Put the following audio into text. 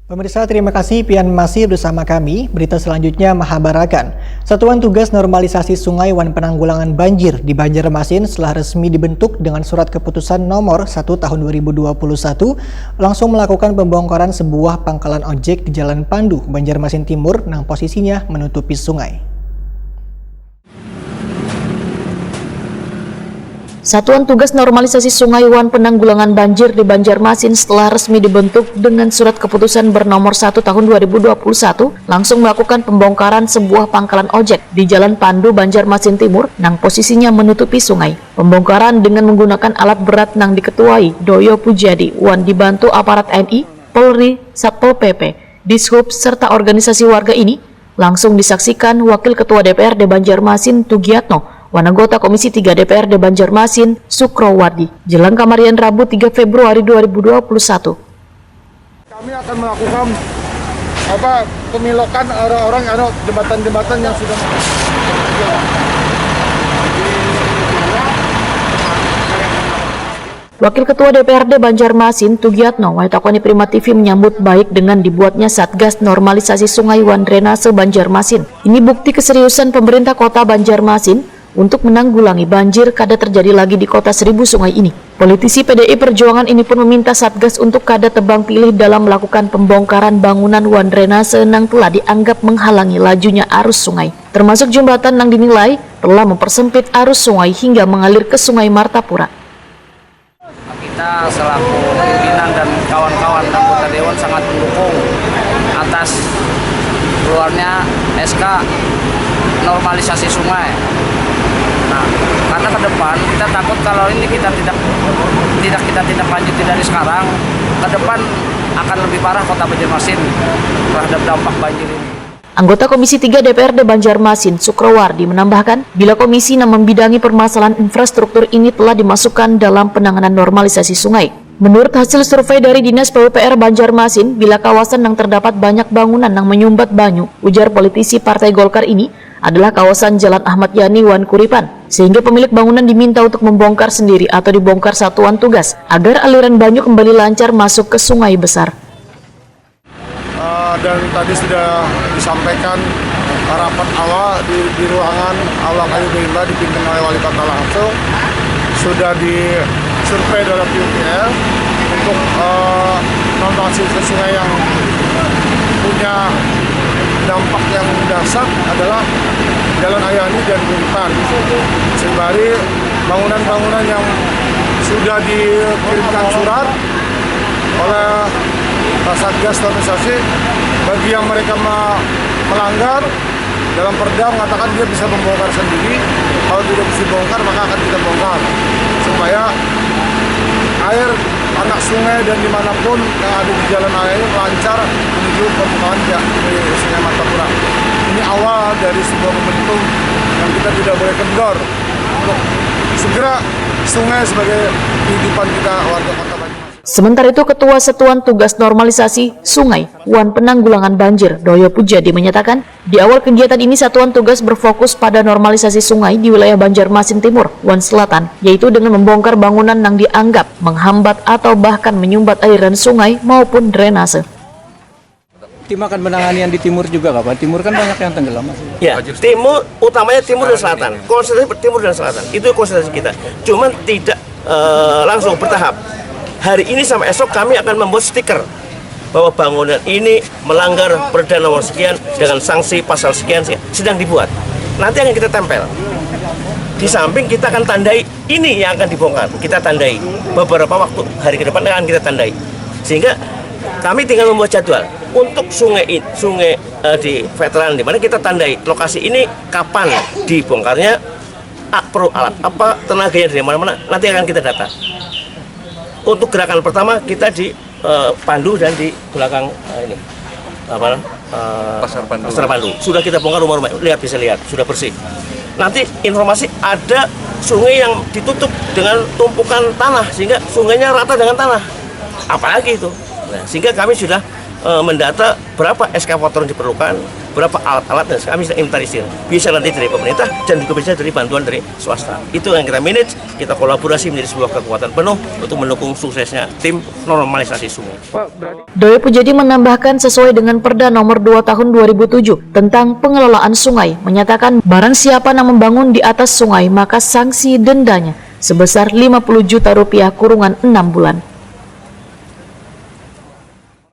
Pemirsa, terima kasih pian masih bersama kami. Berita selanjutnya Mahabarakan. Satuan Tugas Normalisasi Sungai Wan Penanggulangan Banjir di Banjarmasin setelah resmi dibentuk dengan surat keputusan nomor 1 tahun 2021 langsung melakukan pembongkaran sebuah pangkalan ojek di Jalan Pandu, Banjarmasin Timur yang posisinya menutupi sungai. Satuan Tugas Normalisasi Sungai Wan Penanggulangan Banjir di Banjarmasin setelah resmi dibentuk dengan surat keputusan bernomor 1 tahun 2021 langsung melakukan pembongkaran sebuah pangkalan ojek di Jalan Pandu, Banjarmasin Timur yang posisinya menutupi sungai. Pembongkaran dengan menggunakan alat berat yang diketuai Doyo Pujadi Wan dibantu aparat TNI, Polri, Satpol PP, Dishub serta organisasi warga ini langsung disaksikan Wakil Ketua DPRD Banjarmasin Tugiatno, anggota Komisi 3 DPRD Banjarmasin, Sukrowardi, Jelang Kamarian Rabu 3 Februari 2021. Kami akan melakukan pemilokan orang-orang jembatan-jembatan yang sudah Wakil Ketua DPRD Banjarmasin Tugiatno Waitakoni Prima TV menyambut baik dengan dibuatnya Satgas Normalisasi Sungai Wan Drenase Banjarmasin. Ini bukti keseriusan pemerintah Kota Banjarmasin untuk menanggulangi banjir kada terjadi lagi di kota seribu sungai ini. Politisi PDI Perjuangan ini pun meminta Satgas untuk kada tebang pilih dalam melakukan pembongkaran bangunan wan drenase yang telah dianggap menghalangi lajunya arus sungai, termasuk jembatan yang dinilai telah mempersempit arus sungai hingga mengalir ke Sungai Martapura. Kita selaku pimpinan dan kawan-kawan anggota Dewan sangat mendukung atas keluarnya SK normalisasi sungai. Nah, karena ke depan kita takut kalau ini kita tidak lanjuti dari sekarang, ke depan akan lebih parah Kota Banjarmasin terhadap dampak banjir ini. Anggota Komisi 3 DPRD Banjarmasin, Sukrowardi, menambahkan bila komisi yang membidangi permasalahan infrastruktur ini telah dimasukkan dalam penanganan normalisasi sungai. Menurut hasil survei dari Dinas PUPR Banjarmasin, bila kawasan yang terdapat banyak bangunan yang menyumbat banyu, ujar politisi Partai Golkar ini, adalah kawasan Jalan Ahmad Yani Wan Kuripan, sehingga pemilik bangunan diminta untuk membongkar sendiri atau dibongkar satuan tugas agar aliran banyu kembali lancar masuk ke sungai besar. Dan tadi sudah disampaikan rapat awal di ruangan Aula Kayu Gerindra dipimpin oleh Wali Kota langsung, sudah disurvei oleh PUPR untuk normalisasi sungai yang punya dampak yang dasar adalah Jalan Ayani dan Kuripan, sembari bangunan-bangunan yang sudah dikirimkan surat oleh Satgas Normalisasi bagi yang mereka melanggar dalam perda mengatakan dia bisa membongkar sendiri, kalau tidak bisa bongkar maka akan kita bongkar supaya air anak sungai dan dimanapun yang ada di jalan air lancar menuju permukaan di Sungai Martapura. Ini awal dari sebuah momentum yang kita tidak boleh kendor untuk segera sungai sebagai kehidupan kita warga Kota Banjarmasin. Sementara itu, Ketua Satuan Tugas Normalisasi Sungai Wan Penanggulangan Banjir Doyo Pujadi menyatakan, di awal kegiatan ini Satuan Tugas berfokus pada normalisasi sungai di wilayah Banjarmasin Timur, Wan Selatan, yaitu dengan membongkar bangunan yang dianggap menghambat atau bahkan menyumbat aliran sungai maupun drenase. Tim akan menangani yang di timur juga, Pak. Timur kan banyak yang tenggelam. Ya, timur, utamanya timur dan selatan. Konsentrasi timur dan selatan, itu konsentrasi kita. Cuman tidak langsung bertahap. Hari ini sampai esok kami akan membuat stiker bahwa bangunan ini melanggar Perda nomor sekian dengan sanksi pasal sekian sedang dibuat. Nanti akan kita tempel. Di samping kita akan tandai ini yang akan dibongkar. Kita tandai beberapa waktu hari ke depan akan kita tandai. Sehingga kami tinggal membuat jadwal untuk sungai di veteran di mana kita tandai lokasi ini kapan dibongkarnya, perlu alat apa, tenaganya dari mana-mana, nanti akan kita data. Untuk gerakan pertama kita di Pandu dan di belakang Pasar Pandu. Sudah kita bongkar rumah-rumah, bisa lihat, sudah bersih. Nanti informasi ada sungai yang ditutup dengan tumpukan tanah sehingga sungainya rata dengan tanah. Apalagi itu. Nah, sehingga kami sudah mendata berapa eskavator yang diperlukan, beberapa alat-alat dan kami sudah inventarisir. Bisa nanti dari pemerintah dan juga bisa dari bantuan dari swasta. Itu yang kita manage, kita kolaborasi menjadi sebuah kekuatan penuh untuk mendukung suksesnya tim normalisasi sungai. Doi Pujadi menambahkan sesuai dengan Perda Nomor 2 Tahun 2007 tentang pengelolaan sungai, menyatakan barang siapa yang membangun di atas sungai maka sanksi dendanya sebesar Rp50 juta kurungan 6 bulan.